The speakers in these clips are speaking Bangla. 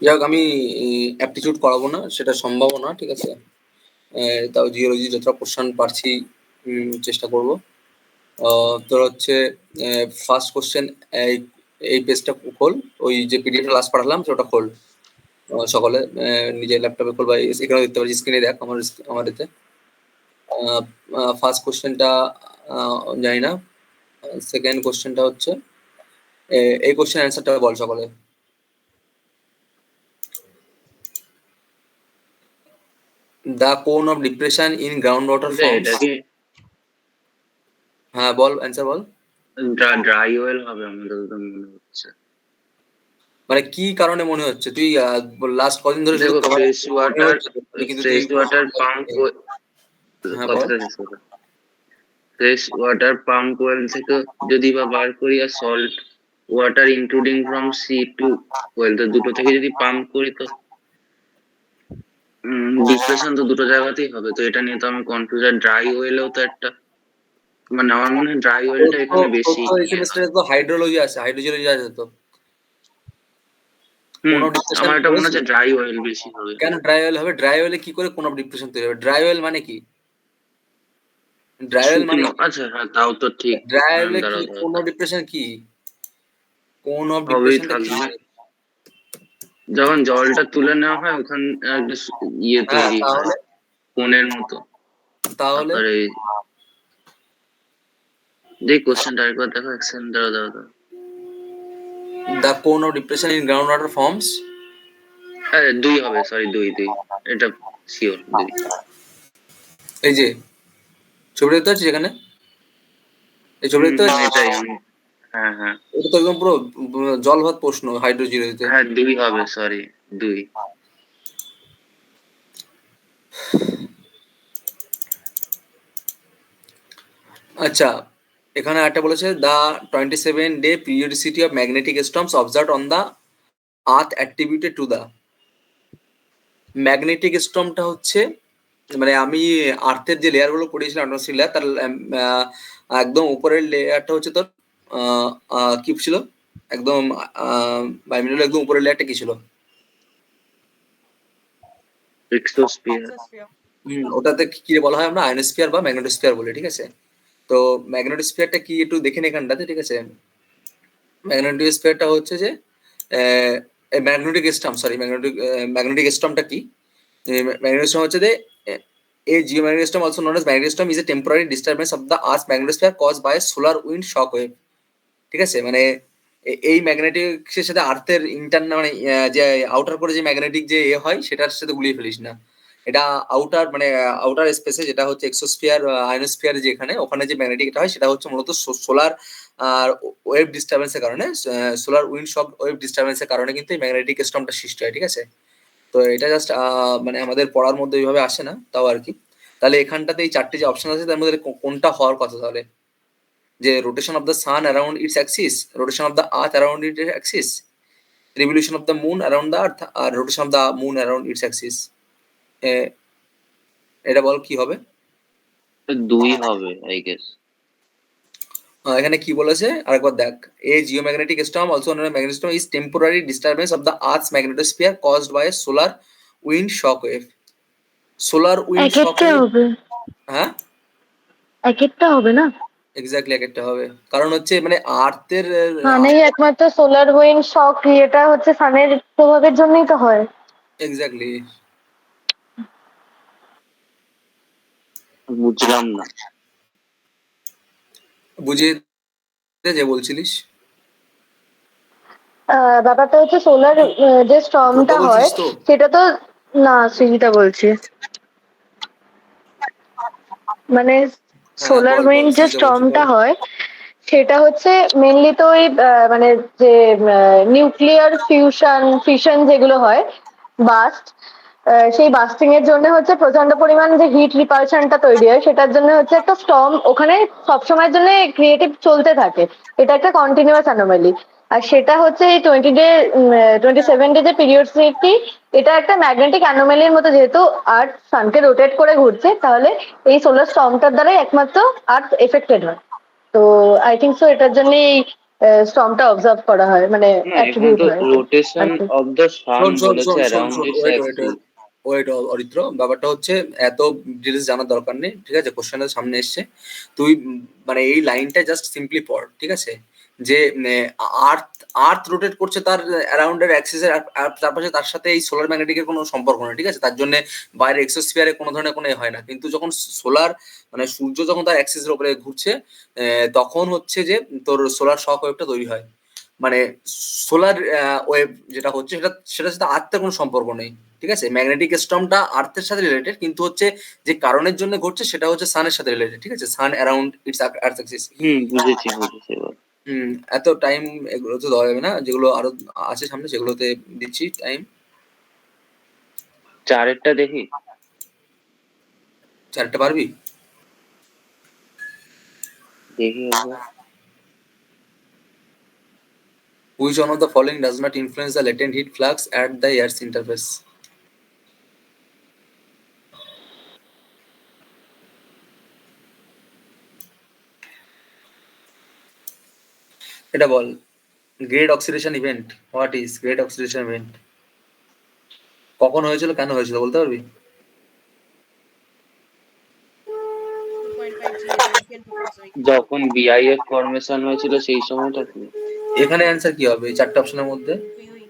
যাই হোক, আমি অ্যাপটিটিউড করাবো না, সেটা সম্ভবও না, ঠিক আছে? তাও জিওলজি যতটা কোশ্চেন পারছি চেষ্টা করব। তোর হচ্ছে ফার্স্ট কোশ্চেন, এই পেজটা খোল, ওই যে পিডিএফটা লাস্ট পাঠালাম ওটা খোল। সকলে নিজের ল্যাপটপে খোল বা এখানে দেখতে পাচ্ছি, স্ক্রিনে দেখ আমার এতে। ফার্স্ট কোশ্চেনটা জানি না, সেকেন্ড কোশ্চেনটা হচ্ছে এই কোশ্চেন অ্যান্সারটা বল সকলে। দ্য কোন of depression in ground water forms. হ্যাঁ বল, অ্যান্সার বল। ড্রাই ওয়েল হবে আমাদের মনে হচ্ছে। মানে কি কারণে মনে হচ্ছে? তুই লাস্ট কদিন ধরে শুধু ফ্রেশ ওয়াটার পাম্প, হ্যাঁ বল। ফ্রেশ ওয়াটার পাম্প ওয়েল থেকে যদি বা বার করি, আর salt water including from sea to well, তো দুটো থেকে যদি পাম্প করি তো ডিপ্রেশন তো দুটো জায়গাতেই হবে। তো এটা নিয়ে তো আমি কনফিউজ। আর ড্রাই ওয়েলেও তো একটা, মানে আমার মনে হয় ড্রাই ওয়েলটা এখানে বেশি। এই সেমিস্টারে তো হাইড্রোলজি আছে, হাইড্রোজিওলজি আছে তো। আমার এটা মনে হচ্ছে ড্রাই ওয়েল বেশি হবে। কেন ড্রাই ওয়েল হবে? ড্রাই ওয়েলে কি করে কোন অফ ডিপ্রেশন তৈরি হবে? ড্রাই ওয়েল মানে কি? ড্রাই ওয়েল মানে আচ্ছা হ্যাঁ, তাও তো ঠিক। ড্রাই ওয়েলে কি কোন অফ ডিপ্রেশন কি? কোন অফ ডিপ্রেশনটা কি? যখন জলটা তুলে নেওয়া হয় ওখানে একটা ইয়ে তৈরি হয় কোণের মতো। তাহলে যে কোশ্চেনটা আরেকবার দেখো, এক সেকেন্ড দাঁড়াও। দ্য কোন of depression in ground water forms. দুই হবে, সরি দুই, এটা শিওর দুই। এই যে ছবিটা দেখতে পাচ্ছিস এখানে, এই ছবিটা দেখতে পাচ্ছিস? হ্যাঁ হ্যাঁ, এটা তো একদম পুরো জলভাত প্রশ্ন হাইড্রোজিওলজিতে। হ্যাঁ দুই হবে, সরি দুই। আচ্ছা, এখানে একটা বলেছে the 27-day periodicity of magnetic storms observed on the earth attributed to the। Magnetic স্টর্মটা হচ্ছে, মানে আমি আর্থের যে লেয়ার গুলো পড়িয়েছিলাম অ্যাটমসফিয়ার লেয়ার, তার একদম উপরের লেয়ারটা হচ্ছে তোর কি ছিল, একদম বায়ুমণ্ডলের একদম উপরের লেয়ারটা কি ছিল? ওটাতে কি বলা হয়? আমরা আয়নোস্ফিয়ার বা ম্যাগনেটোস্ফিয়ার বলি, ঠিক আছে? তো ম্যাগনেটোস্ফিয়ারটা কি একটু দেখে নে এখানটাতে, ঠিক আছে? ম্যাগনেটোস্ফিয়ারটা হচ্ছে যে ম্যাগনেটিক স্টর্ম, সরি ম্যাগনেটিক স্টর্মটা কি? ম্যাগনেটিক স্টর্ম হচ্ছে যে a geomagnetic storm, also known as magnetic storm, is a temporary disturbance of the earth's magnetosphere caused by a solar wind shock wave। ঠিক আছে, মানে এই ম্যাগনেটিক্সের সাথে আর্থের ইন্টারনাল, মানে যে আউটার করে যে ম্যাগনেটিক যে হয় সেটার সাথে গুলিয়ে ফেলিস না। এটা আউটার, মানে আউটার স্পেসে যেটা হচ্ছে এক্সোস্ফিয়ার, আয়নোস্ফিয়ার, যেখানে ওখানে যে ম্যাগনেটিকটা হয় সেটা হচ্ছে মূলত সোলার আর ওয়েভ ডিস্টারবেন্সের কারণে, সোলার উইন্ড শক ওয়েভ ডিস্টারবেন্সের কারণে কিন্তু এই ম্যাগনেটিক স্টর্মটা সৃষ্টি হয়, ঠিক আছে? তো এটা জাস্ট মানে আমাদের পড়ার মধ্যে ওইভাবে আসে না, তাও আর কি। তাহলে এখানটাতে এই চারটে যে অপশন আছে তার মধ্যে কোনটা হওয়ার কথা তাহলে? যে rotation of the sun around its axis, rotation of the earth around its axis, revolution of the moon around the earth, আর rotation of the moon around its axis. এটা বল কি হবে? দুই হবে আই গেস। এখানে কি বলেছে আরেকবার দেখ। A geomagnetic storm, also known as magnetic storm, is temporary disturbance of the Earth's magnetosphere caused by a solar wind shock wave. Solar wind shock wave, হ্যাঁ একটা হবে না? এক্স্যাক্টলি একটা হবে, কারণ হচ্ছে মানে আর্থের মানে একমাত্র সোলার উইন্ড শক এটা হচ্ছে সানের প্রভাবের জন্যই তো হয়। এক্স্যাক্টলি। বুঝলাম না, বুঝিয়ে যে বলছিলিস। ব্যাপারটা হচ্ছে সোলার যে স্টর্মটা হয় সেটা তো, না সৃজিতা বলছি, মানে সোলার উইন্ড যে স্টর্মটা হয় সেটা হচ্ছে মেনলি তো ওই মানে যে নিউক্লিয়ার ফিউশন যেগুলো হয়, বাস্ট, সেই বাস্টিং এর জন্য হচ্ছে প্রচন্ড পরিমাণ যে হিট রিপালশনটা তৈরি হয় সেটার জন্য হচ্ছে একটা স্টর্ম ওখানে সবসময়ের জন্য ক্রিয়েটিভ চলতে থাকে। এটা একটা কন্টিনিউয়াস অ্যানোমালি। আর সেটা হচ্ছে এই 27 ডে যে পিরিয়ডসিটি, এটা একটা ম্যাগনেটিক অ্যানোমালির মতো, যেহেতু আর্থ সানকে রোটেট করে ঘুরছে, তাহলে এই সোলার স্টর্মটার দ্বারাই একমাত্র আর্থ এফেক্টেড হয়। তো আই থিঙ্ক সো এটার জন্যই স্টর্মটা অবজার্ভ করা হয়, মানে না এখানে অ্যাট্রিবিউট তো হয় আর রোটেশন কি। অফ দ্য সান শোন শোন বলেছে শোন শোন অ্যারাউন্ড শোন its wait wait axis. Wait Aritra, ব্যাপারটা হচ্ছে এত ডিটেলস জানার দরকার নেই, ঠিক আছে? কোশ্চেনের সামনে এসছে, তুই মানে এই লাইনটা জাস্ট সিম্পলি পড়, ঠিক আছে? যে আর্থ আর্থ রোটেট করছে তার অ্যারাউন্ডের অ্যাক্সিসের, আর চারপাশে, তার সাথে এই সোলার ম্যাগনেটিকের কোনো সম্পর্ক নেই, ঠিক আছে? তার জন্য বাইরে এক্সোস্ফিয়ারে কোনো ধরনের কোনো হয় না, কিন্তু যখন সোলার মানে সূর্য যখন তার অ্যাক্সিসের উপরে ঘুরছে, তখন হচ্ছে যে তোর সোলার শক ওয়েভটা তৈরি হয়। মানে সোলার ওয়েভ যেটা হচ্ছে সেটার সাথে আর্থের কোনো সম্পর্ক নেই, ঠিক আছে? ম্যাগনেটিক স্টর্মটা আর্থের সাথে রিলেটেড, কিন্তু হচ্ছে যে কারণের জন্য ঘটছে সেটা হচ্ছে সানের সাথে রিলেটেড, ঠিক আছে? সান অ্যারাউন্ড ইটস আর্থ অ্যাক্সিস। বুঝেছি এবার। এত টাইম এগুলো তো দেওয়া যাবে না, যেগুলো আরো আছে সামনে সেগুলোতে দিচ্ছি টাইম। 4 দেখি। 4 পারবি? দেখি একবার। Which one of the following does not influence the latent heat flux at the Earth's interface? এটা বল। Great oxidation event, what is great oxidation event? কখন হয়েছিল, কেন হয়েছিল বলতে পারবি? 2.5 GeV Alkyl proposal. যখন বিআইএফ ফরমেশন হয়েছিল সেই সময়টা কি? এখানে অ্যান্সার কি হবে এই 4টে অপশনের মধ্যে? দুই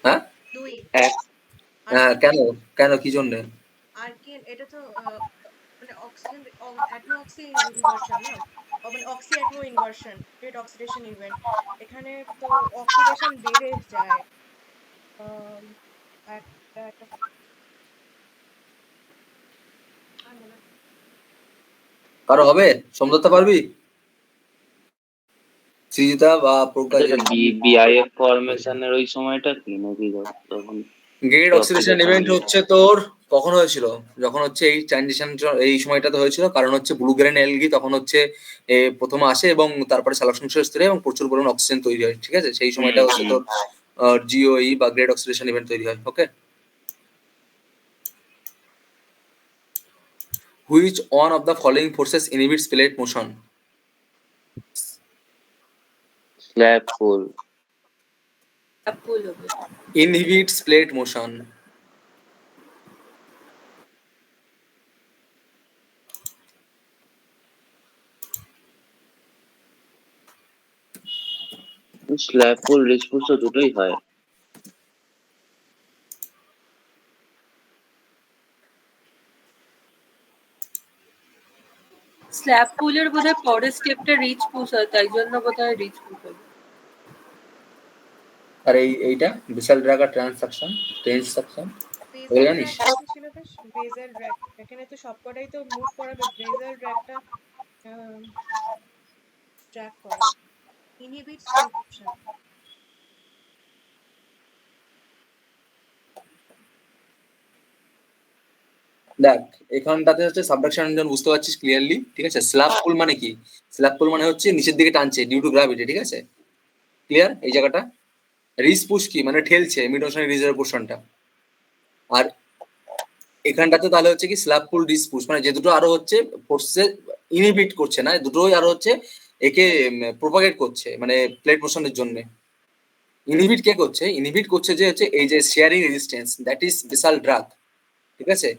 হ্যাঁ দুই এক। হ্যাঁ, কেন কেন কি জন্য? আর্কিন, এটা তো মানে অক্সিজেন অ্যাটমো অক্সি ইনভার্সন না, মানে oxy Atmos inversion, great oxidation event. এখানে তো অক্সিডেশন বেড়ে যায়। একটা একটা কারো হবে? সমঝোতা পারবি? সৃজিতা বা প্রজ্ঞা? বিআইএফ ফরমেশনের ওই সময়টা কি নাকি তখন? গ্রেট অক্সিডেশন ইভেন্ট হচ্ছে তোর কখন হয়েছিল, যখন হচ্ছে এই ট্রানজিশন এই সময়টাতে হয়েছিল, কারণ হচ্ছে ব্লু গ্রেন এলগি তখন হচ্ছে প্রথমে আসে এবং তারপরে সালোক সংশ্লেষ স্তরে এবং প্রচুর পরিমাণ অক্সিজেন তৈরি হয়, ঠিক আছে? সেই সময়টা হচ্ছে তোর জিওই বা গ্রেট অক্সিডেশন ইভেন্ট তৈরি হয়। Okay, which one of the following forces inhibits plate motion? Slab pull. Inhibits plate motion. Slab pull ridge pull তো দুটোই হয়। স্ল্যাব পুলের বোধহয় পরের স্টেপটা রিচ পুশ হয়, তাই জন্য বোধহয় রিচ পুশ হবে। আর এইটা বিশাল ড্রাগ আর ট্রান্সাকশন ট্রান্সাকশন বেজাল জানিস? ড্র্যাগ ছিল বেশ, বেজাল ড্র্যাগ এখানে তো সবকটাই তো মুভ করাবে, বেজাল ড্র্যাগটা ট্র্যাক করে ইনহিবিটস মোশন। দেখ এখানটাতে হচ্ছে সাবডাকশন এনজাইম, বুঝতে পারছিস ক্লিয়ারলি, ঠিক আছে? স্ল্যাব পুল মানে কি? স্ল্যাব পুল মানে হচ্ছে নিচের দিকে টানছে ডিউ টু গ্র্যাভিটি, ঠিক আছে? ক্লিয়ার এই জায়গাটা? রিচ পুশ কি মানে ঠেলছে মিড ওশানের রিজের পোর্শনটা। আর এখানটাতে তাহলে হচ্ছে কি স্ল্যাব পুল রিচ পুশ, মানে যে দুটো আরো হচ্ছে ফোর্সে ইনহিবিট করছে না, দুটোই আরো হচ্ছে একে প্রোপাগেট করছে মানে প্লেট মোশনের জন্য। ইনহিবিট কে করছে? ইনহিবিট করছে যে হচ্ছে এই যে শেয়ারিং রেজিস্ট্যান্স, দ্যাট ইজ বিশাল ড্রাগ, ঠিক আছে?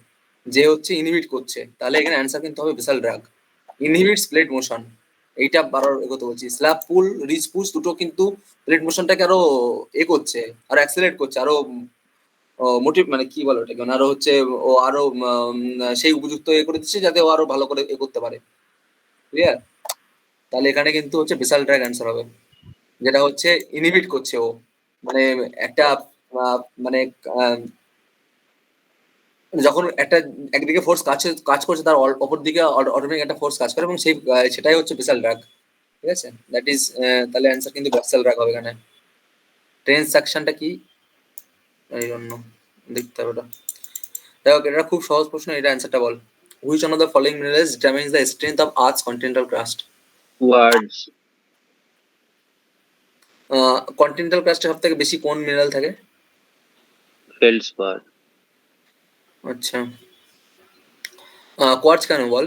যে হচ্ছে ইনহিবিট করছে, তাহলে এখানে অ্যান্সার কিন্তু হবে বিশাল ড্রাগ। ইনহিবিটস প্লেট মোশন, এইটা বারবার এগোতে বলছি। স্ল্যাব পুল রিচ পুশ দুটো কিন্তু প্লেট মোশনটাকে আরো করছে, আরো অ্যাক্সেলারেট করছে, আরো মোটিভ মানে কি বলে ওটাকে, মানে আরো হচ্ছে ও আরো সেই উপযুক্ত করে দিচ্ছে যাতে ও আরো ভালো করে করতে পারে। ক্লিয়ার? তাহলে এখানে কিন্তু হচ্ছে বিশাল ড্রাগ অ্যান্সার হবে, যেটা হচ্ছে ইনহিবিট করছে ও, মানে একটা মানে যখন একটা একদিকে ফোর্স কাজ করছে তার অপর দিকে অটোমেটিক একটা ফোর্স কাজ করে এবং সেই সেটাই হচ্ছে বিশাল ড্রাগ, ঠিক আছে? দ্যাট ইজ তাহলে অ্যান্সার কিন্তু বিশাল ড্রাগ হবে এখানে। ট্রানসাকশনটা কি এই জন্য দেখতে হবে ওটা। দেখো এটা খুব সহজ প্রশ্ন, এটা অ্যান্সারটা বল। Which one of the following minerals determines the strength of Earth's continental crust? Words. Continental ক্রাস্টে সব থেকে বেশি কোন মিনারেল থাকে? ফেলসপার। আচ্ছা, কোয়ার্টজ কেন বল?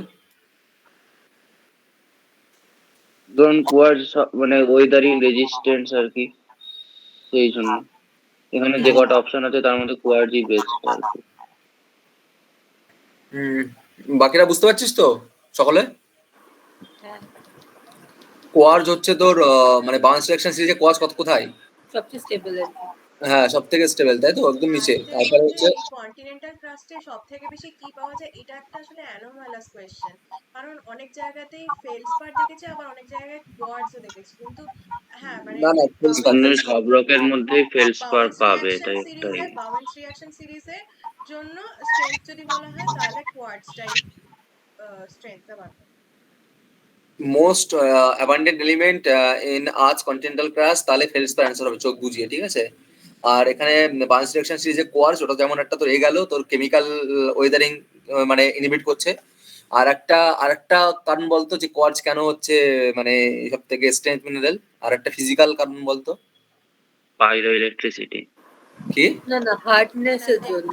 ধরুন কোয়ার্টজ মানে ওয়েদারিং রেজিস্ট্যান্স আর কি, সেই জন্য এখানে যে কটা অপশন আছে তার মধ্যে কোয়ার্টজই বেস্ট আর কি। বাকিরা বুঝতে পারছিস তো সকলে? হ্যাঁ, কোয়ার্জ হচ্ছে তোর মানে বাউন্স রিঅ্যাকশন সিরিজে কোয়ার্জ কত কোথায়? সবচেয়ে স্টেবল আর কি। হ্যাঁ, সব থেকে স্টেবল, তাই তো, একদম নিচে। তারপরে হচ্ছে কন্টিনেন্টাল ক্রাস্টে সব থেকে বেশি কি পাওয়া যায়, এটা একটা আসলে অ্যানোমালাস কোয়েশ্চেন। কারণ অনেক জায়গাতেই ফেলসপার দেখেছি, আবার অনেক জায়গায় কোয়ার্টজও দেখেছি, কিন্তু হ্যাঁ মানে না না ফেলসপার মানে ফেলসপার সব রকের মধ্যেই ফেলসপার বাউন্স পাবে, রিঅ্যাকশন এটা একটাই। সিরিজে জন্য স্ট্রেংথ যদি বলা হয় তাহলে কোয়ার্টজটাই স্ট্রেংথটা বাড়বে। Most abundant element in earth continental crust, তাহলে ফেলসপার অ্যান্সার হবে, চোখ বুঝিয়ে, ঠিক আছে। আর এখানে বাউন্স রিঅ্যাকশন সিরিজে কোয়ার্জ, ওটা যেমন একটা তোর গেল তোর কেমিক্যাল ওয়েদারিং মানে ইনহিবিট করছে। আর একটা কারণ বলতো যে কোয়ার্জ কেন হচ্ছে মানে সব থেকে স্ট্রেংথ মিনারেল, আর একটা ফিজিক্যাল কারণ বলতো পাইরো ইলেকট্রিসিটি। কি? না না, হার্ডনেস এর জন্য।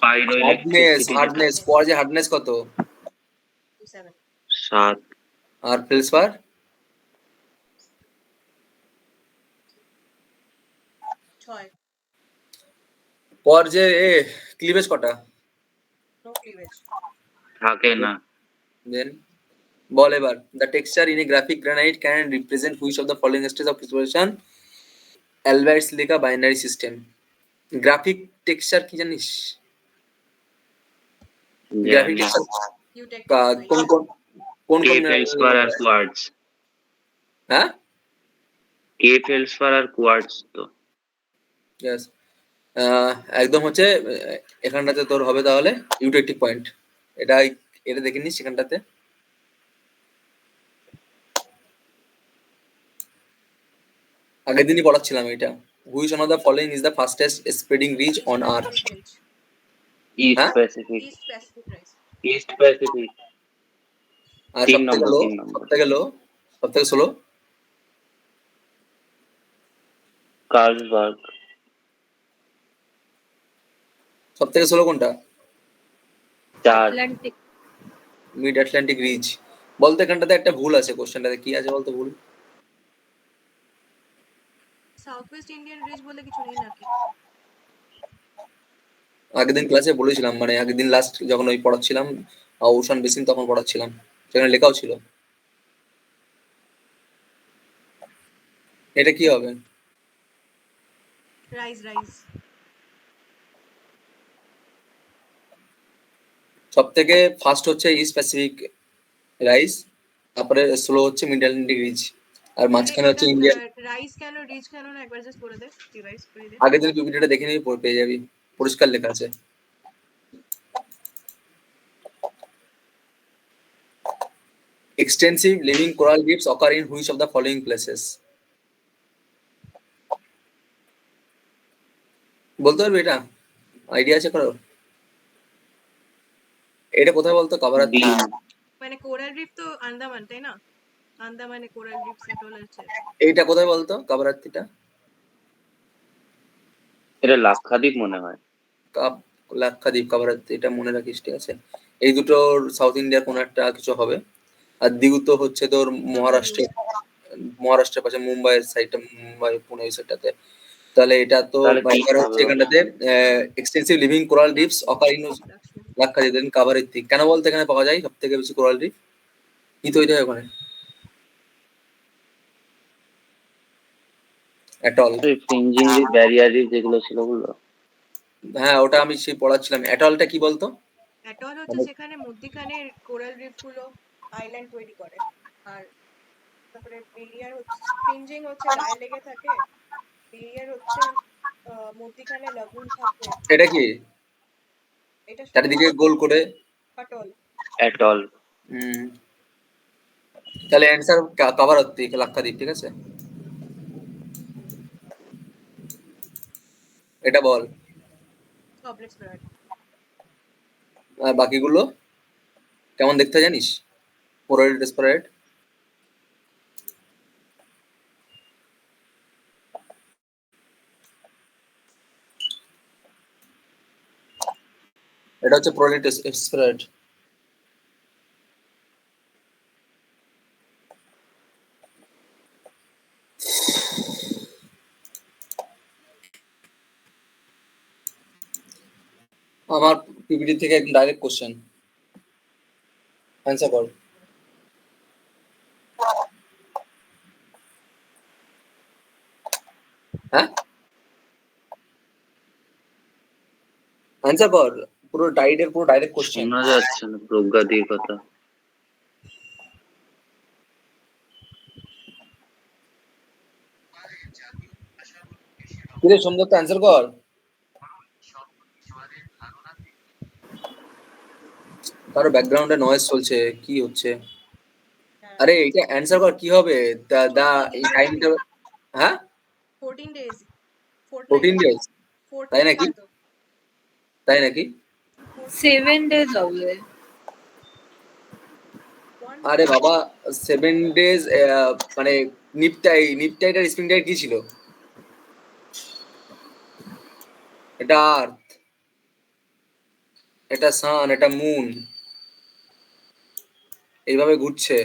পাইরো ইলেকট্রিসিটি যেটা হার্ডনেস কোয়ার্জের হার্ডনেস কত? 7। আর ফেলসপার? 6। কোয়ার্জের ক্লিভেজ কটা? No cleavage. থাকে না। দেন বল এবার, the texture in a graphic granite can represent which of the following stage of crystallization Albert's লেখা বাইনারি সিস্টেম। গ্রাফিক টেক্সচার কি জানিস? গ্রাফিক জানি। টেক্সচার ইউ টেক কোন কোন কোন কে কোন ফেলসপার আর কোয়ার্টজ। হ্যাঁ কে ফেলসপার আর কোয়ার্টজ তো। ইয়েস, একদম হচ্ছে এখানটাতে তোর হবে তাহলে ইউটেকটিক পয়েন্ট। এটা এটা দেখে নিস সেখানটাতে। আগের দিনই পড়াচ্ছিলাম এটা। Which one of the following is the fastest spreading ridge on Earth? East হ্যাঁ Pacific. East Pacific Rise. East Pacific. আর 3 সব থেকে নম্বর, লো, 3 নম্বর। সব থেকে লো, সব থেকে স্লো? কার্লসবার্গ। সব থেকে স্লো কোনটা? 4। আটলান্টিক। Mid Atlantic ridge. বলতে এখানটাতে একটা ভুল আছে, কোশ্চেনটাতে কি আছে বলতো ভুল? সাউথ ওয়েস্ট ইন্ডিয়ান রিজ বলে কিছু নেই নাকি? আগের দিন ক্লাসে বলেছিলাম, মানে আগের দিন লাস্ট যখন ওই পড়াচ্ছিলাম ওশান বেসিন, তখন পড়াচ্ছিলাম, সেখানে লেখাও ছিল। এটা কি হবে? Rise rise. সব থেকে ফার্স্ট হচ্ছে ইস্ট প্যাসিফিক রাইজ, তারপরে স্লো হচ্ছে মিড আটলান্টিক রিজ, আর মাঝখানে হচ্ছে ইন্ডিয়া। রাইজ কেন রিজ কেন না একবার জাস্ট বলে দে, রিভাইজ করে দে। আগের দিন পিপিটিটা দেখে নিবি, পেয়ে যাবি, পরিষ্কার লেখা আছে। Extensive living coral reefs occur in which of the following places? বলতে পারবি এটা? আইডিয়া আছে কারো? এটা কোথায় বলতো? কাভারাত্তি। মানে কোরাল রিফ তো আন্দামান, তাই না? আন্দামানে কোরাল রিফ সেটল আছে। এইটা কোথায় বলতো কাভারাত্তিটা? এটা লাক্ষাদ্বীপ মনে হয়। লাক্ষাদ্বীপ, কাভারাত্তি, এটা মনে রাখিস, ঠিক আছে। এই দুটোর সাউথ ইন্ডিয়ার কোনো একটা কিছু হবে। আর দিউ তো হচ্ছে তোর মহারাষ্ট্রে, মহারাষ্ট্রের পাশে মুম্বাইয়ের সাইডটা, মুম্বাই পুনে ওই সাইডটাতে। তাহলে এটা তো তাহলে কি এবার হচ্ছে হবে? এখানটাতে extensive living coral reefs occur in Lakshadweep, then Kavaratti. কেন বলতো এখানে পাওয়া যায় সব থেকে বেশি কোরাল রিফ? কি তৈরি হয় ওখানে? Atoll. Fringing reef, barrier reef যেগুলো ছিল ওগুলো। হ্যাঁ, ওটা আমি সেই পড়াচ্ছিলাম। অ্যাটলটা কি বলতো? অ্যাটল হচ্ছে যেখানে মধ্যিখানে কোরাল রিফ গুলো আইল্যান্ড তৈরি করে। আর তারপরে বেরিয়ার হচ্ছে, ফ্রিঞ্জিং হচ্ছে গায়ে লেগে থাকে, বেরিয়ার হচ্ছে মধ্যিখানে লাগুন থাকে। এটা কি এটা চারিদিকে গোল করে? অ্যাটল। অ্যাটল। তাহলে অ্যান্সার কাভারাত্তি, লাক্ষাদ্বীপ, ঠিক আছে। এটা বল। Complex Brad. আর বাকিগুলো কেমন দেখতে জানিস? পোরাইড, ডেসপারেট? এটা হচ্ছে পোরাইড ডেসপারেট। আমার পিপিটি থেকে একদম ডাইরেক্ট কোশ্চেন, অ্যান্সার কর। হ্যাঁ, অ্যান্সার কর, পুরো ডাইরেক্ট কোশ্চেন। শোনা যাচ্ছে না প্রজ্ঞাদির কথা। কিরে সোমদত্ত, অ্যান্সার কর। কারো ব্যাকগ্রাউন্ডে নয়েজ চলছে, কি হচ্ছে? আরে এটা অ্যান্সার কর, কি হবে? দা এই টাইমটা, হ্যাঁ 14 days 14 ডেজ, তাই নাকি? তাই নাকি? 7 days হবে। আরে বাবা 7 ডেজ, মানে নিপটাইড আর স্প্রিং টাইড কি ছিল? এটা আর্থ, এটা সান, এটা মুন, এইভাবে ঘুরছে,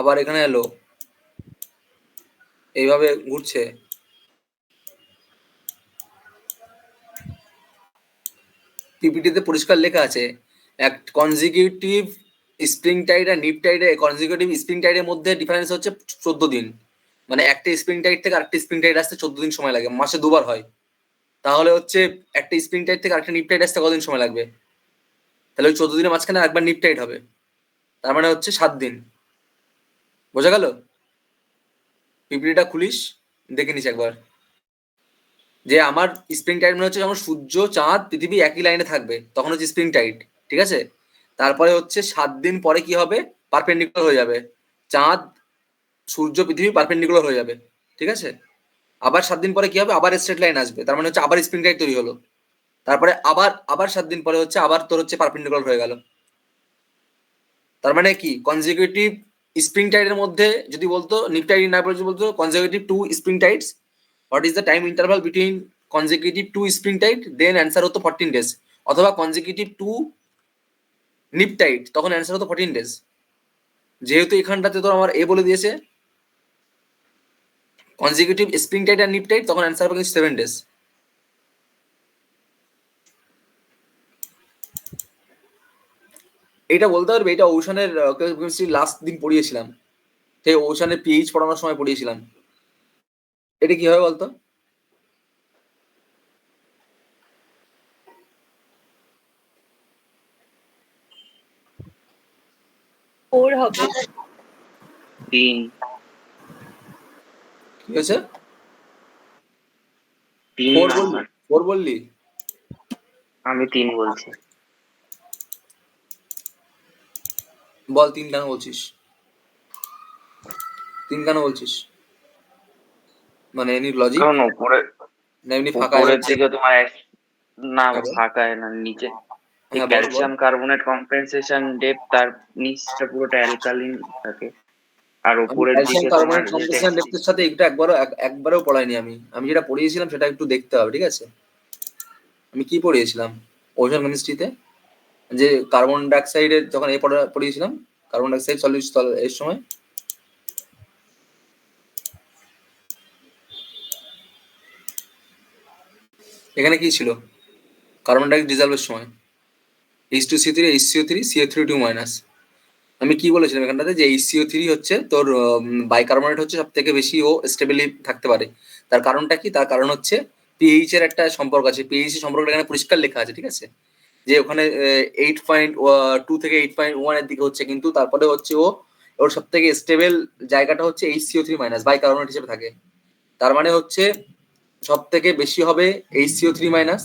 আবার এখানে এলো, এইভাবে ঘুরছে। পিপিটিতে পরিষ্কার লেখা আছে এক কনজিকিউটিভ স্প্রিং টাইড আর নিপ টাইডে, কনজিকিউটিভ স্প্রিং টাইডের মধ্যে ডিফারেন্স হচ্ছে 14 দিন। মানে একটা স্প্রিং টাইড থেকে আরেকটা স্প্রিং টাইড আসতে 14 দিন সময় লাগে, মাসে দুবার হয়। তাহলে হচ্ছে একটা স্প্রিং টাইড থেকে আরেকটা নিপ টাইড আসতে কতদিন সময় লাগবে? তাহলে ওই 14 দিনের মাঝখানে একবার নিপ টাইড হবে, তার মানে হচ্ছে 7 দিন। বোঝা গেল? পিপিটিটা খুলিস, দেখে নিস একবার, যে আমার স্প্রিং টাইড মানে হচ্ছে যখন সূর্য চাঁদ পৃথিবী একই লাইনে থাকবে তখন হচ্ছে স্প্রিং টাইড, ঠিক আছে? তারপরে হচ্ছে 7 দিন পরে কি হবে? পারপেন্ডিকুলার হয়ে যাবে, চাঁদ সূর্য পৃথিবী পারপেন্ডিকুলার হয়ে যাবে, ঠিক আছে? আবার 7 দিন পরে কি হবে? আবার স্ট্রেট লাইন আসবে, তার মানে হচ্ছে আবার স্প্রিং টাইড তৈরি হলো। তারপরে আবার 7 দিন পরে হচ্ছে আবার তোর হচ্ছে পারপেন্ডিকুলার হয়ে গেল। তার মানে কি কনজিকিউটিভ স্প্রিং টাইডের মধ্যে যদি বলতো নিপ টাইড না বলতো consecutive 2 spring tides, what is the time interval between consecutive 2 spring tide, then answer হতো 14 ডেজ। অথবা কনজিকিউটিভ 2 নিপ টাইড, তখন অ্যান্সার হতো 14 ডেজ। যেহেতু এখানটাতে তো আমার এ বলে দিয়েছে কনজিকিউটিভ স্প্রিং টাইড আর নিপ টাইড, তখন অ্যান্সার হবে 7 ডেজ। এটা বলতে পারবে? এটা ওশানের লাস্ট দিন পড়িয়েছিলাম, সেই ওশানের পিএইচ পড়ানোর সময় পড়িয়েছিলাম। এটা কি হবে বলতো? ফোর হবে। 3 কি হয়েছে? 3 4 বললি? নাম্বার। 4 বললি? আমি 3 বলছি। বল 3 কেন বলছিস? 3 কেন বলছিস? মানে এনি লজিক কারণ উপরে না এমনি ফাঁকা উপরের হচ্ছে? দিকে তোমার না হ্যাঁ বল। ফাঁকায় না, নিচে এই হ্যাঁ বল বল। ক্যালসিয়াম কার্বনেট কম্পেনসেশন ডেপথ তার নিচটা পুরোটা অ্যালকালিন থাকে, আর আমি উপরের ক্যালসিয়াম দিকে তোমার কার্বনেট যেটা কম্পোজিশন ডেপ্থের সাথে এটা একবারও পড়াইনি আমি যেটা পড়িয়েছিলাম সেটা একটু দেখতে হবে, ঠিক আছে? আমি কি পড়িয়েছিলাম ওজন কেমিস্ট্রিতে, যে কার্বন ডাইঅক্সাইডের যখন পড়িয়েছিলাম, কার্বন ডাইঅক্সাইড সলিউশন এর সময় এখানে কি ছিল? কার্বন ডাইঅক্সাইড ডিজলভের সময় H2CO3 HCO3 CO3 2-। আমি কি বলেছিলাম এখানটাতে, যে HCO3 হচ্ছে তোর বাইকার্বনেট হচ্ছে সব থেকে বেশি ও স্টেবলি থাকতে পারে। তার কারণটা কি? তার কারণ হচ্ছে পিএইচ এর একটা সম্পর্ক আছে, পিএইচ এর সম্পর্কটা এখানে পরিষ্কার লেখা আছে, ঠিক আছে? যে ওখানে 8.2 থেকে 8.1 এর দিকে হচ্ছে, কিন্তু তারপরে হচ্ছে ওর সব থেকে স্টেবল জায়গাটা হচ্ছে HCO3- বাইকার্বনেট হিসেবে থাকে। তার মানে হচ্ছে সব থেকে বেশি হবে HCO3-,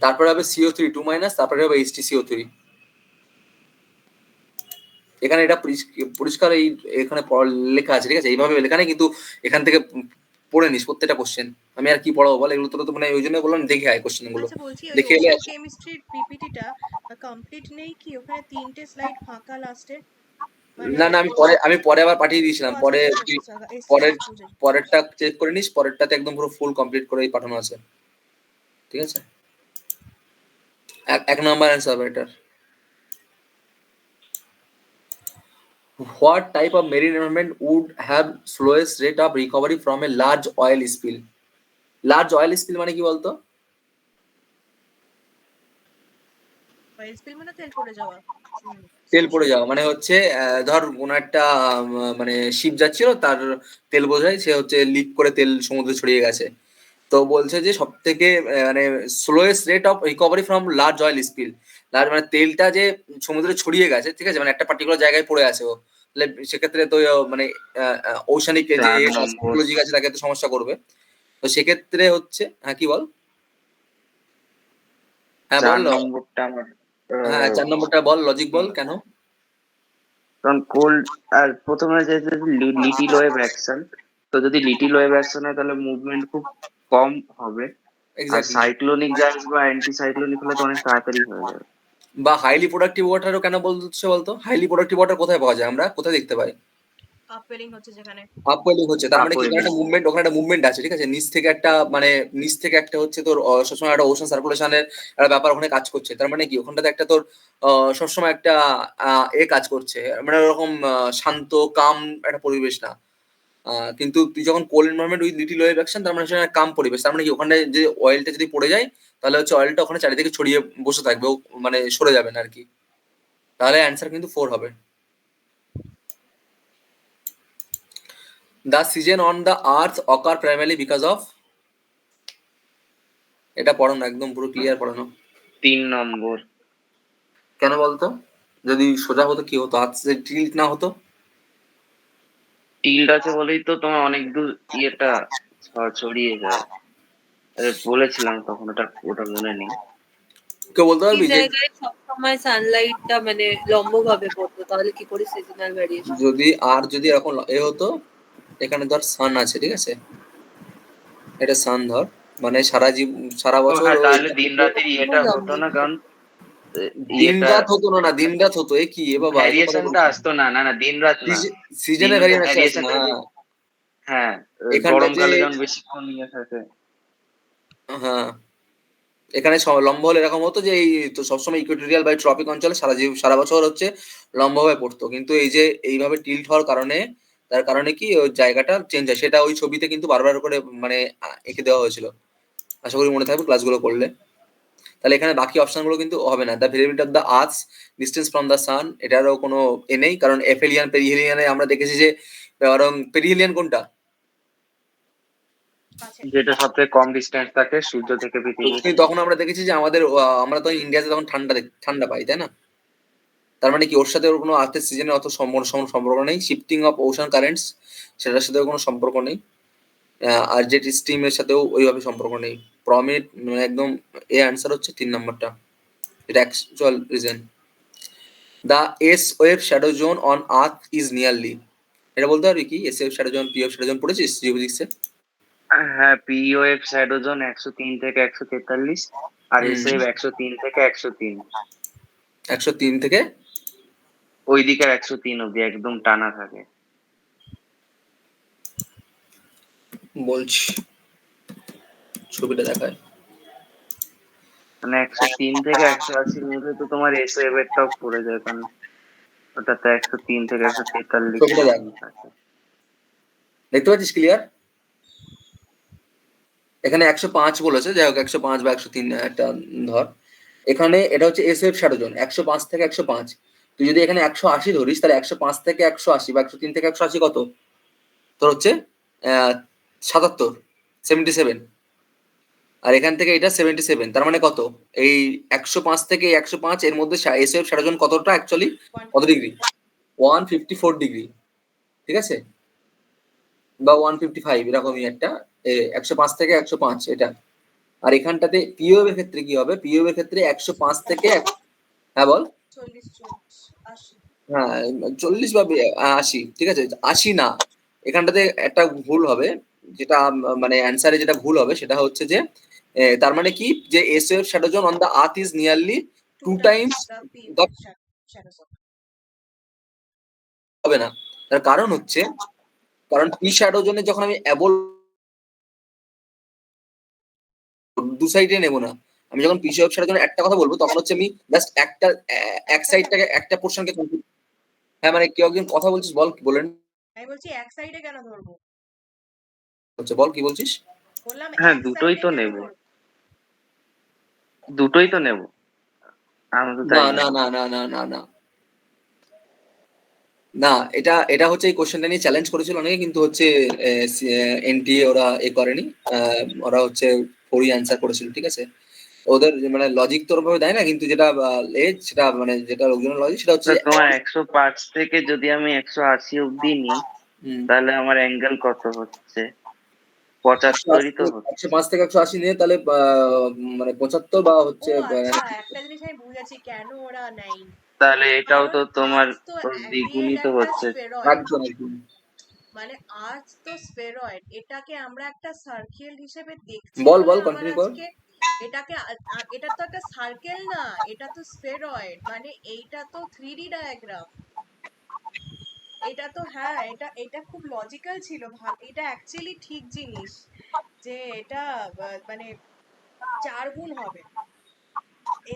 তারপরে হবে CO3 2-, তারপরে হবে HTCO3। এখানে এটা পরিষ্কার এই এখানে লেখা আছে, ঠিক আছে? এইভাবে লেখা নেই, কিন্তু এখান থেকে পড়ে নিস প্রত্যেকটা কোশ্চেন। আমি আর কি পড়াবো বল, এগুলো তো মানে ওই জন্য বললাম দেখে আয় কোশ্চেন গুলো, আচ্ছা বলছি ওই দেখে এলে ওশান কেমিস্ট্রির পিপিটিটা কমপ্লিট নেই কি? ওখানে 3টে স্লাইড ফাঁকা লাস্টে। না না, আমি পরে আবার পাঠিয়ে দিয়েছিলাম, পরে পরের বুঝেছি। পরেরটা চেক করে নিস, পরেরটাতে একদম পুরো ফুল কমপ্লিট করেই পাঠানো আছে, ঠিক আছে? এক নাম্বার অ্যান্সার হবে এটার। What type of marine environment would have slowest rate of recovery from a large oil spill? Large oil spill মানে কি বলতো? অয়েল স্পিল মানে তেল পড়ে যাওয়া। তেল পড়ে যাওয়া মানে হচ্ছে ধর কোনো একটা মানে শিপ যাচ্ছিল, তার তেল বোঝাই, সে হচ্ছে লিক করে তেল সমুদ্রে ছড়িয়ে গেছে। তো বলছে যে সব থেকে মানে slowest rate of recovery from large oil spill, large মানে তেলটা যে সমুদ্রে ছড়িয়ে গেছে, ঠিক আছে, মানে একটা পার্টিকুলার জায়গায় পড়ে আছে ও, তাহলে সেক্ষেত্রে তো মানে ওশানিক যে 4 নম্বর সাইকোলজি আছে তাকে তো সমস্যা করবে। তো সেক্ষেত্রে হচ্ছে, হ্যাঁ কি বল, হ্যাঁ 4 বল, নম্বরটা আমার হ্যাঁ 4 নম্বরটা বল, লজিক বল কেন। কারণ কোল্ড আর প্রথমে যে লিটিল ওয়েভ অ্যাকশন, তো যদি লিটিল ওয়েভ অ্যাকশন হয় তাহলে মুভমেন্ট খুব কম হবে। আর এক্স্যাক্টলি। সাইক্লোনিক জায়ান্টস বা অ্যান্টি সাইক্লোনিক হলে তো অনেক তাড়াতাড়ি হয়ে যাবে। বা হাইলি প্রোডাক্টিভ ওয়াটারও কেন বলছে বলতো, হাইলি প্রোডাক্টিভ ওয়াটার কোথায় পাওয়া যায়, আমরা কোথায় দেখতে পাই, আপওয়েলিং হচ্ছে যেখানে। আপওয়েলিং হচ্ছে, তার মানে কি ওখানে আপওয়েলিং একটা মুভমেন্ট, ওখানে একটা মুভমেন্ট আছে, ঠিক আছে, নিচ থেকে একটা মানে নিচ থেকে একটা হচ্ছে তোর সবসময় একটা ওশান সার্কুলেশনের একটা ব্যাপার ওখানে কাজ করছে, তার মানে কি ওখানটাতে একটা তোর সবসময় একটা কাজ করছে, মানে ওরকম শান্ত কাম একটা পরিবেশ না। কিন্তু তুই যখন cool environment with little wave action, তার মানে সেটা কাম পরিবেশ, তার মানে কি ওখানে যে অয়েলটা যদি পড়ে যায়, তাহলে হচ্ছে অয়েলটা ওখানে চারিদিকে ছড়িয়ে বসে থাকবে, ও মানে সরে যাবে না আর কি। তাহলে অ্যান্সার কিন্তু 4 হবে। The season on the earth ochre primary because of, এটা পড়ানো একদম পুরো ক্লিয়ার পড়ানো। 3 নম্বর কেন বলতো, যদি সোজা হতো কি হতো, আর্থ যদি টিল্ট না হতো। টিল্ড আছে বলেই তো তোমার অনেক দূর ইয়েটা ছড়িয়ে যায়। বলেছিলাম তখন, ওটা ওটা মনে নেই। কেউ বলতে এই পারবি যে জায়গায় সবসময় সানলাইটটা মানে লম্বভাবে পড়তো, তাহলে কি করে সিজনাল ভ্যারিয়েশন? যদি যদি এরকম হতো, এখানে ধর সান আছে, ঠিক আছে, এটা সান ধর, মানে সারা ও বছর হ্যাঁ, ওই তাহলে দিন রাতের ইয়েটা হতো না, কারণ দিন ইয়েটা রাত হতো না, না দিন রাত হতো, এ কি এ বাবা, এসব কথা ভ্যারিয়েশনটা বলছি আসতো না, না না দিন রাত না, সিজনে দিন ভ্যারিয়েশন আসে না। ভ্যারিয়েশনটা যে হ্যাঁ এখানটা যে গরমকালে যেমন বেশিক্ষণ ইয়ে থাকে। হ্যাঁ, এখানে লম্বা হলে এরকম হতো যে এই তো সবসময় ইকুয়েটোরিয়াল বা ট্রপিক অঞ্চলে সারা বছর হচ্ছে লম্বাভাবে পড়তো, কিন্তু এই যে এইভাবে টিল্ট হওয়ার কারণে, তার কারণে কি ওই জায়গাটা চেঞ্জ হয়, সেটা ওই ছবিতে কিন্তু বারবার করে মানে এঁকে দেওয়া হয়েছিল। আশা করি মনে থাকবে ক্লাসগুলো করলে। তাহলে এখানে বাকি অপশনগুলো কিন্তু হবে না। The variability of the Earth's distance from the sun, এটারও কোনো নেই, কারণ এফেলিয়ান পেরিহেলিয়ানে আমরা দেখেছি যে, বরং পেরিহেলিয়ান কোনটা, কাছে। যেটা সব থেকে কম ডিস্টেন্স থাকে সূর্য থেকে পৃথিবীর। কিন্তু তখন আমরা দেখেছি যে আমাদের আমরা তো ইন্ডিয়াতে তখন ঠান্ডা পাই, তাই না? তার মানে কি ওর সাথে ওর কোনো আর্থের সিজনের অত সম্পর্ক নেই, শিফটিং অফ ওশান কারেন্টস সেটার সাথেও কোনো সম্পর্ক নেই, আর জেট স্ট্রিমের সাথেও ওইভাবে সম্পর্ক নেই। প্রমিট মানে একদম এ অ্যান্সার হচ্ছে 3 নম্বরটা, এটা actual reason. The S wave shadow zone on earth is nearly, এটা বলতে পারবি কি, S wave shadow zone, P wave shadow zone পড়েছিস জিওফিজিক্সে? হ্যাঁ, পিওএফ শ্যাডোজন 103 থেকে 143, আর এসএফ 103 থেকে 103, 103 থেকে ওই দিকের 103 অব্দি একদম টানা থাকে। বলছি, ছবিটা দেখায়। মানে 103 থেকে 180 মধ্যে তো তোমার এসএফ এরটাও পড়ে যায়, কারণ ওটাতে 103 থেকে 143 ছবিটা দেখ, থাকে। দেখতে পাচ্ছিস ক্লিয়ার? এখানে 105 বলেছে, যাই হোক 105 বা 103 একটা ধর, এখানে এটা হচ্ছে এস এফ শ্যাডো জোন 105 থেকে 105। তুই যদি এখানে 180 ধরিস, তাহলে 105 থেকে 180 বা 103 থেকে 180 কত, তোর হচ্ছে 77, 77। আর এখান থেকে এটা 77, তার মানে কত, এই 105 থেকে 105 এর মধ্যে এস এফ শ্যাডো জোন কতটা অ্যাকচুয়ালি, কত ডিগ্রি, 154 ডিগ্রি, ঠিক আছে, বা 155 এরকমই একটা, 105 থেকে 105 এটা। আর এখানটাতে পিওএব এর ক্ষেত্রে কি হবে, পিওএব এর ক্ষেত্রে 105 থেকে হ্যাঁ বল, 40 80। হ্যাঁ 40 বা 80, ঠিক আছে, 80 না, এখানটাতে একটা ভুল হবে, যেটা মানে অ্যান্সারে যেটা ভুল হবে সেটা হচ্ছে যে তার মানে কি, যে S wave shadow zone on the earth is nearly 2 Times the P the, shadow zone. হবে না। তার কারণ হচ্ছে, কারণ পি শ্যাডো জোনে যখন আমি অ্যাবল দু সাইডে নেবো না, আমি যখন পিসি ওয়েব জন্য একটা কথা বলবো, তখন হচ্ছে আমি জাস্ট একটা এক সাইডটাকে একটা পোর্শনকে, হ্যাঁ মানে কেউ একজন কথা বলছিস, বল কি বলেন আমি বলছি এক সাইডে কেন ধরবো, হচ্ছে, বল কি বলছিস। বললাম হ্যাঁ, এক দুটোই সাইডে তো কেন নেব, ধরবো। দুটোই তো নেব। আমি তো না তাই না জানি। না না না না না না, এটা এটা হচ্ছে এই কোশ্চেনটা নিয়ে চ্যালেঞ্জ করেছিল অনেকে, কিন্তু হচ্ছে এনটিএ ওরা করেনি। ওরা হচ্ছে 4ই অ্যান্সার করেছিল, ঠিক আছে। ওদের মানে লজিক তো ওরভাবে দেয় না, কিন্তু যেটা সেটা মানে যেটা লোকজনের লজিক সেটা হচ্ছে তো যে তোমার 105 থেকে যদি আমি 180 অব্দি নিই, হুম, তাহলে আমার অ্যাঙ্গেল কত হচ্ছে? 75ই তো হচ্ছে। 105 থেকে 180 নিয়ে তাহলে মানে 75 বা ও হচ্ছে আচ্ছা, একটা জিনিস আমি বুঝেছি কেন ওরা নেয়নি। তাহলে এটাও কারণ তো তোমার আর্টস তো অ্যাট দি দ্বিগুণই এন্ড তো একটা হচ্ছে। স্ফেরয়েড, একদম একদম মানে আর্টস তো স্ফেরয়েড, এটাকে আমরা একটা সার্কেল হিসেবে দেখছি বল বলে বল আমার কন্টিনিউ কর। আজকে এটাকে এটা তো একটা সার্কেল না, এটা তো স্ফেরয়েড, মানে এইটা তো 3D ডায়াগ্রাম। এটা তো হ্যাঁ, এটা এটা খুব লজিক্যাল ছিল, এটা অ্যাকচুয়ালি ঠিক জিনিস যে এটা মানে 4 গুণ হবে,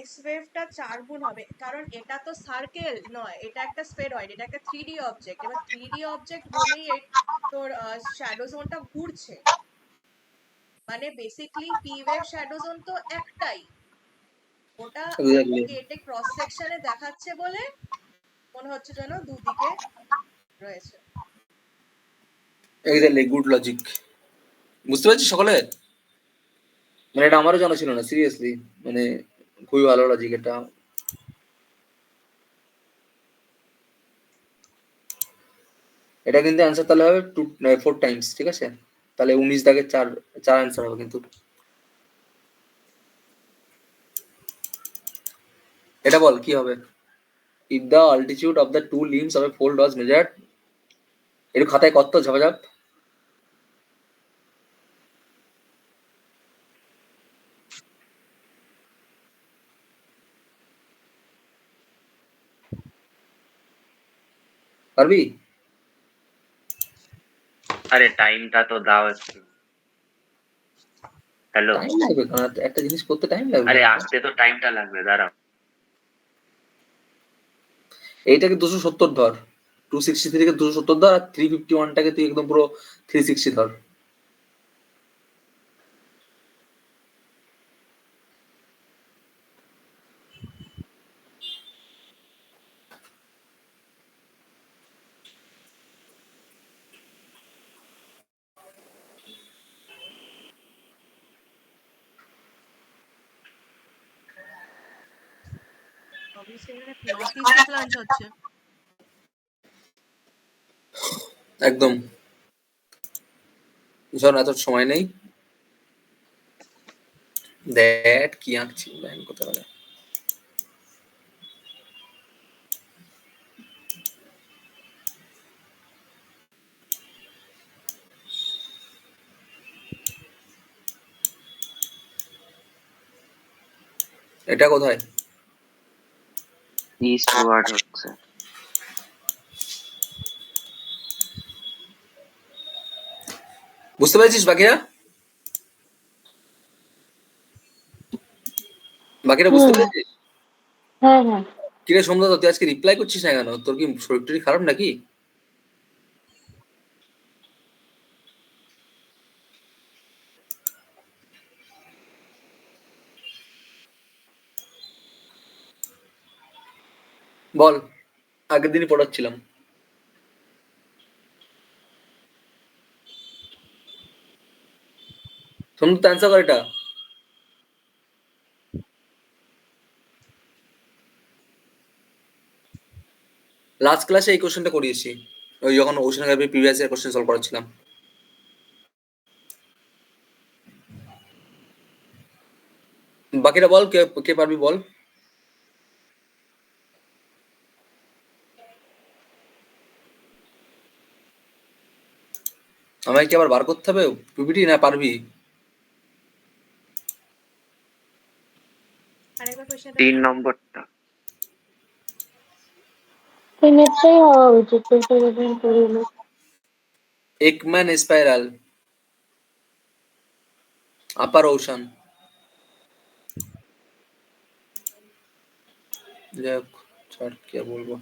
এস ওয়েভটা 4 গুণ হবে, কারণ এটা তো সার্কেল নয়, এটা একটা স্ফেরয়েড, এটা একটা 3D অবজেক্ট। এবার 3D অবজেক্ট বলেই তোর শ্যাডো জোনটা ঘুরছে, মানে basically P wave shadow zone তো একটাই, ওটা এক্স্যাক্টলি কেটে ক্রস সেকশনে দেখাচ্ছে বলে মনে হচ্ছে যেন দুদিকে রয়েছে। Exactly good logic. বুঝতে পারছিস সকলে? মানে এটা আমারও জানা ছিল না সিরিয়াসলি, মানে খুবই ভালো লজিক এটা। এটা কিন্তু অ্যান্সার তাহলে হবে 4 টাইমস, ঠিক আছে। তাহলে 19 দাগের 4 4 অ্যান্সার হবে কিন্তু। এটা বল কি হবে? If the altitude of the two limbs of a fold was measured, একটু খাতায় কত ঝাপাঝাপ। পারবি? আরে টাইমটা তো দাও একটু। হ্যালো। টাইম লাগবে কারণ একটা জিনিস করতে টাইম লাগবে। আরে আসতে তো টাইমটা লাগবে, দাঁড়াও। এইটাকে 270 ধর, 263 থেকে 270 ধর, আর 351টাকে তুই একদম পুরো 360 ধর। অবভিয়াসলি এখানে নর্থ ইস্টে প্লান্ট হচ্ছে। একদম। শোন, এত সময় নেই। দেখ কি আঁকছি ব্যান করতে পারে। এটা কোথায়? ইস্ট ওয়ার্ড হচ্ছে। বুঝতে পেরেছিস বাকিরা? বাকিরা বুঝতে হুম। পেরেছিস? হ্যাঁ হ্যাঁ। কিরে সোমদা, তুই আজকে রিপ্লাই করছিস না কেন? তোর কি শরীর টরীর খারাপ নাকি? বল, আগের দিনই পড়াচ্ছিলাম। সোমদা তো অ্যান্সার কর এটা। লাস্ট ক্লাসে এই কোশ্চেনটা করিয়েছি, ওই যখন ওশানগ্রাফি প্রিভিয়াস ইয়ার কোশ্চেন সলভ করাচ্ছিলাম। বাকিরা বল, কে কে পারবি বল। আমাকে কি আবার বার করতে হবে পিপিটি, না পারবি? আরেকবার কোশ্চেনটা 3 নম্বরটা। তিনেরটাই হওয়া উচিত, তোকে যখন করিল। একম্যান স্পাইরাল, আপার ওশান। যাই হোক, ছাড়, কি আর বলবো।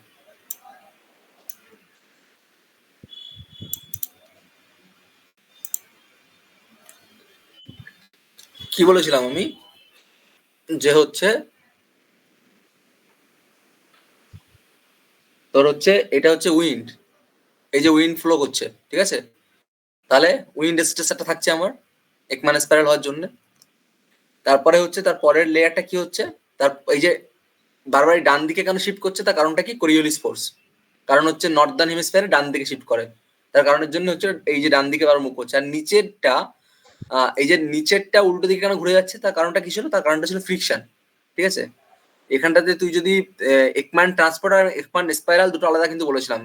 কি বলেছিলাম আমি? যে হচ্ছে তোর হচ্ছে এটা হচ্ছে উইন্ড, এই যে উইন্ড ফ্লো করছে, ঠিক আছে? তাহলে উইন্ড স্ট্রেসটা থাকছে আমার একমান স্পাইরাল হওয়ার জন্য। তারপরে হচ্ছে তার পরের লেয়ারটা কি হচ্ছে, তার এই যে বারবার ডান দিকে কেন শিফট করছে, তার কারণটা কি? Coriolis force. কারণ হচ্ছে নর্দার্ন হেমিস্ফিয়ারে ডান দিকে শিফট করে, তার কারণের জন্য হচ্ছে এই যে ডান দিকে বারবার মুখ করছে। আর নিচেরটা এই যে নিচেরটা উল্টো দিকে কেন ঘুরে যাচ্ছে, তার কারণটা কি ছিল? তার কারণটা ছিল ফ্রিকশন, ঠিক আছে? এখানটাতে তুই যদি একমান ট্রান্সপোর্ট আর একমান স্পাইরাল দুটো আলাদা কিন্তু বলেছিলাম।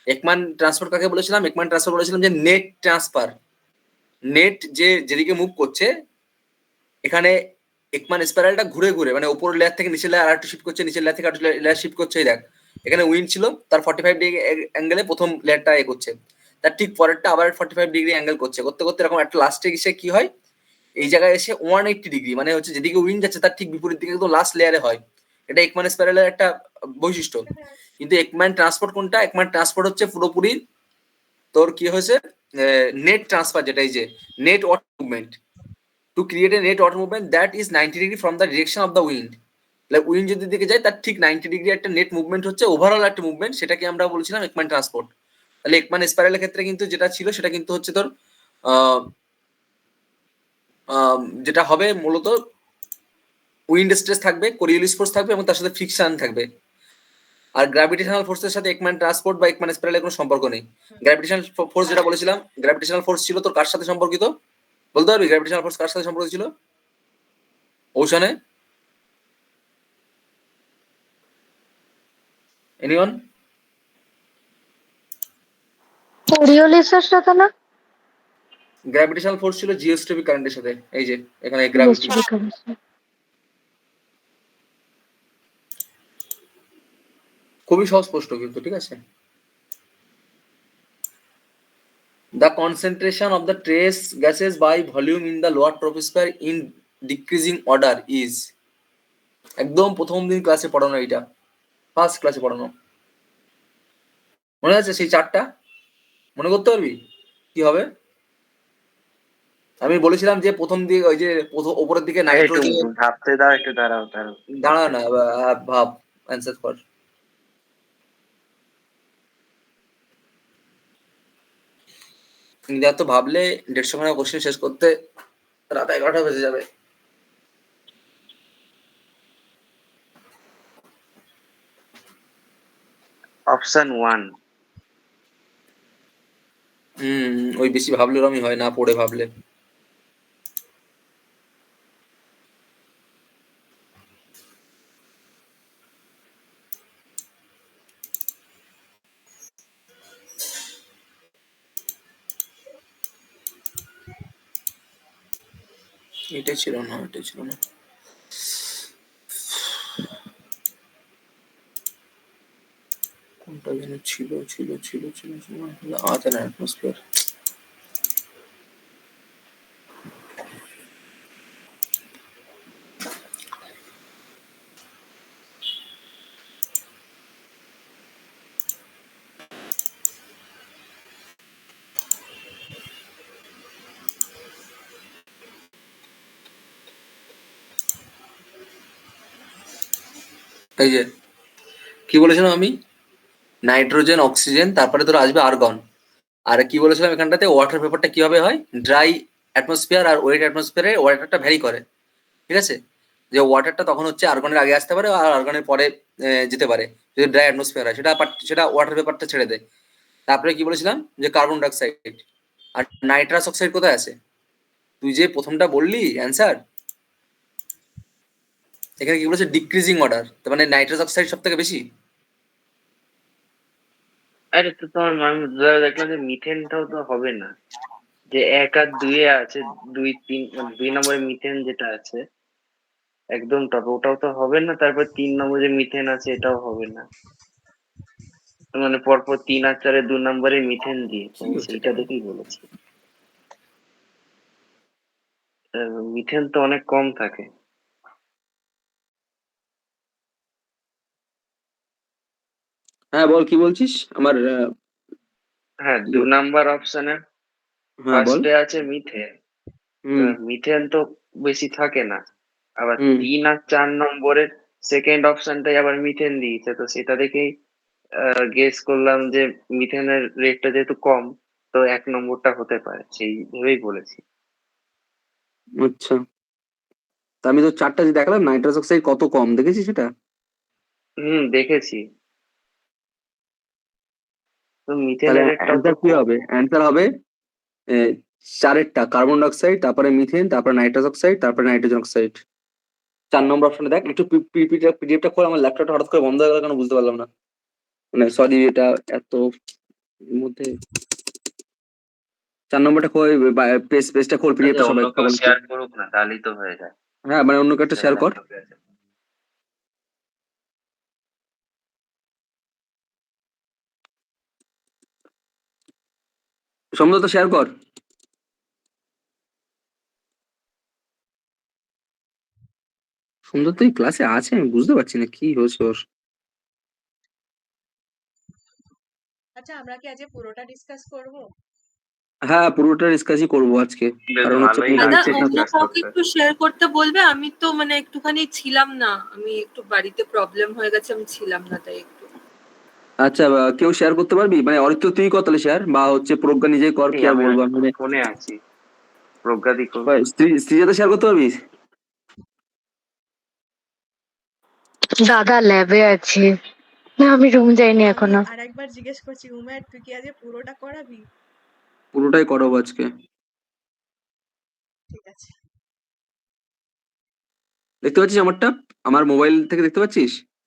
একমান ট্রান্সপোর্ট কাকে বলেছিলাম? একমান ট্রান্সপোর্ট বলেছিলাম যে নেট ট্রান্সফার, নেট যে যেদিকে মুভ করছে, এখানে একমান স্পাইরালটা ঘুরে ঘুরে মানে উপর লেয়ার থেকে নিচের লেয়ার আরেকটু শিফট করছে, নিচের লেয়ার থেকে আরেকটু লেয়ার শিফট করছে। এই দেখ এখানে উইন্ড ছিল, তার 45 ডিগ্রি অ্যাঙ্গেলে প্রথম লেয়ারটা করছে, তার ঠিক পরেরটা আবার 45 ডিগ্রি অ্যাঙ্গেল করছে, করতে করতে এরকম একটা লাস্টে এসে কি হয়, এই জায়গায় এসে 180 ডিগ্রি, মানে হচ্ছে যেদিকে উইন্ড যাচ্ছে তার ঠিক বিপরীত দিকে একদম লাস্ট লেয়ারে হয়। এটা একমান স্পাইরালের একটা বৈশিষ্ট্য। কিন্তু একমান ট্রান্সপোর্ট কোনটা? একমান ট্রান্সপোর্ট হচ্ছে পুরোপুরি তোর কি হয়েছে, নেট ট্রান্সফার, যেটা এই যে net water movement, to create a net water movement that is 90 degree from the direction of the wind. Wind যদি দিকে যায় তার ঠিক 90 ডিগ্রি একটা নেট মুভমেন্ট হচ্ছে, ওভারঅল একটা মুভমেন্ট, সেটাকে আমরা বলছিলাম একমান ট্রান্সপোর্ট। তাহলে একমান স্পাইরালের ক্ষেত্রে কিন্তু যেটা ছিল সেটা কিন্তু হচ্ছে তোর যেটা হবে মূলত উইন্ড স্ট্রেস থাকবে, কোরিওলিস ফোর্স থাকবে এবং তার সাথে ফ্রিকশন থাকবে। আর গ্র্যাভিটেশনাল ফোর্সের সাথে একমান ট্রান্সপোর্ট বা একমান স্পাইরালের কোনো সম্পর্ক নেই। গ্র্যাভিটেশনাল ফোর্স যেটা বলেছিলাম, গ্র্যাভিটেশনাল ফোর্স ছিল তোর কার সাথে সম্পর্কিত বলতে পারবি? গ্র্যাভিটেশনাল ফোর্স কার সাথে সম্পর্কিত ছিল ওশানে? এনিওয়ান? কোরিওলিসের সাথে না? গ্র্যাভিটেশনাল ফোর্স ছিল জিওস্ট্রপিক কারেন্টের সাথে। এই যে এখানে গ্র্যাভিটি। খুবই সস্পষ্ট কিন্তু, ঠিক আছে? The concentration of the trace gases by volume in the lower troposphere in decreasing order is, একদম প্রথম দিন ক্লাসে পড়ানো, এটা ফার্স্ট ক্লাসে পড়ানো, মনে আছে? সেই চারটা মনে করতে পারবি কি হবে? আমি বলেছিলাম যে প্রথম দিকে ওই যে উপরের দিকে নাইট্রোজেন, ভাবতে দাও, একটু দাঁড়াও। দাঁড়া না, ভাব, অ্যান্সার কর। তো ভাবলে 150 খানা কোশ্চেন শেষ করতে রাত 11টা বেজে যাবে। অপশন 1। ওই বেশি ভাবলে ওরমই হয়, না পড়ে ভাবলে। এটাই ছিল না, এটাই ছিল না। কোনটা যেন ছিল ছিল ছিল ছিল ছিল আচ্ছা না, অ্যাটমসফিয়ার। এই যে কি বলেছিলাম আমি, নাইট্রোজেন, অক্সিজেন, তারপরে তোর আসবে আর্গন। আর কি বলেছিলাম এখানটাতে, ওয়াটার পেপারটা কিভাবে হয়, ড্রাই অ্যাটমসফিয়ার আর ওয়েট অ্যাটমসফিয়ারে ওয়াটারটা ভ্যারি করে, ঠিক আছে? যে ওয়াটারটা তখন হচ্ছে আর্গনের আগে আসতে পারে আর আর্গনের পরে যেতে পারে যদি ড্রাই অ্যাটমসফিয়ার হয়, সেটা ওয়াটার পেপারটা ছেড়ে দেয়। তারপরে কি বলেছিলাম যে কার্বন ডাইঅক্সাইড আর নাইট্রাস অক্সাইড কোথায় আছে? তুই যে প্রথমটা বললি অ্যান্সার, এখানে কি বলেছে ডিক্রিজিং অর্ডার, তার মানে নাইট্রাস অক্সাইড সব থেকে বেশি। আরে তো তোমার দেখলাম যে মিথেনটাও তো হবে না, যে 1 আর 2 এ আছে, 2 3 2 নম্বরে মিথেন যেটা আছে একদম টপ, ওটাও তো হবে না। তারপর 3 নম্বরে মিথেন আছে, এটাও হবে না। মানে পরপর 3 আর 4 2 নম্বরে মিথেন দিয়েছে, কি হচ্ছে সেইটা দেখেই বলেছি। মিথেন তো অনেক কম থাকে। হ্যাঁ বল, কি বলছিস? আমার হ্যাঁ, 2 নাম্বার অপশনে হ্যাঁ বল। ফার্স্টে আছে মিথেন। হুম মিথেন তো বেশি থাকে না। আবার হুম 3 আর 4 নম্বরের সেকেন্ড অপশনটাই আবার মিথেন দিয়েছে, তো সেটা দেখেই গেস করলাম যে মিথেনের রেটটা যেহেতু কম, তো 1 নম্বরটা হতে পারে, সেই ভেবেই বলেছি। আচ্ছা, তা আমি তো চারটা যে দেখালাম নাইট্রাস অক্সাইড কত কম দেখেছি সেটা। দেখেছি। তো তাহলে মিথেনের রেটটাও তো অ্যান্সার কি কম। হবে? অ্যান্সার হবে চারেরটা, কার্বন ডাইঅক্সাইড, তারপরে মিথেন, তারপরে নাইট্রাস অক্সাইড, তারপরে নাইট্রোজেন অক্সাইড। 4 নম্বর অপশনে দেখ একটু, পিডিএফটা খোল, আমার ল্যাপটপটা হঠাৎ করে বন্ধ হয়ে গেল কেন বুঝতে পারলাম না, মানে সরি এটা এত এর মধ্যে। 4 নম্বরটা খোল, পেজটা খোল, আচ্ছা, পিডিএফটা অন্য সবাই কেউ সবার কাছে। শেয়ার করুক না, তাহলেই তো হয়ে যায়। হ্যাঁ মানে অন্য কেউ একটা শেয়ার কর। সম্ভবত শেয়ার কর। সুন্দর তো এই ক্লাসে আছে, আমি বুঝতে পারছি না কি হয়েছে ওর। আচ্ছা, আমরা কি আজকে পুরোটা ডিসকাস করব? হ্যাঁ পুরোটা ডিসকাসই করবো আজকে, বেশ কারণ হচ্ছে ভালোই পুরোটা দাদা লাগছে ডিসকাস না। অন্য ডিসকাস কাউকে করতে। একটু শেয়ার করতে বলবে? আমি তো মানে একটুখানি ছিলাম না, আমি একটু বাড়িতে প্রবলেম হয়ে গেছে, আমি ছিলাম না তাই একটু। আচ্ছা কেউ শেয়ার করতে পারবি, মানে অরিত্র তুই কর তাহলে শেয়ার, বা হচ্ছে প্রজ্ঞা নিজে কর, এই কি আর আমি বলবো মানে। ফোনে আছি, প্রজ্ঞাদি করুক। স্ত্রী যাতে শেয়ার করতে পারবি। দাদা ল্যাবে আছে। না আমি রুম যাইনি আমি এখনো। আরেকবার জিজ্ঞেস করছি, উমের তুই কি আজকে পুরোটা করাবি? পুরোটাই করাবো আজকে। ঠিক আছে। দেখতে পাচ্ছিস আমারটা, আমার মোবাইল থেকে দেখতে পাচ্ছিস?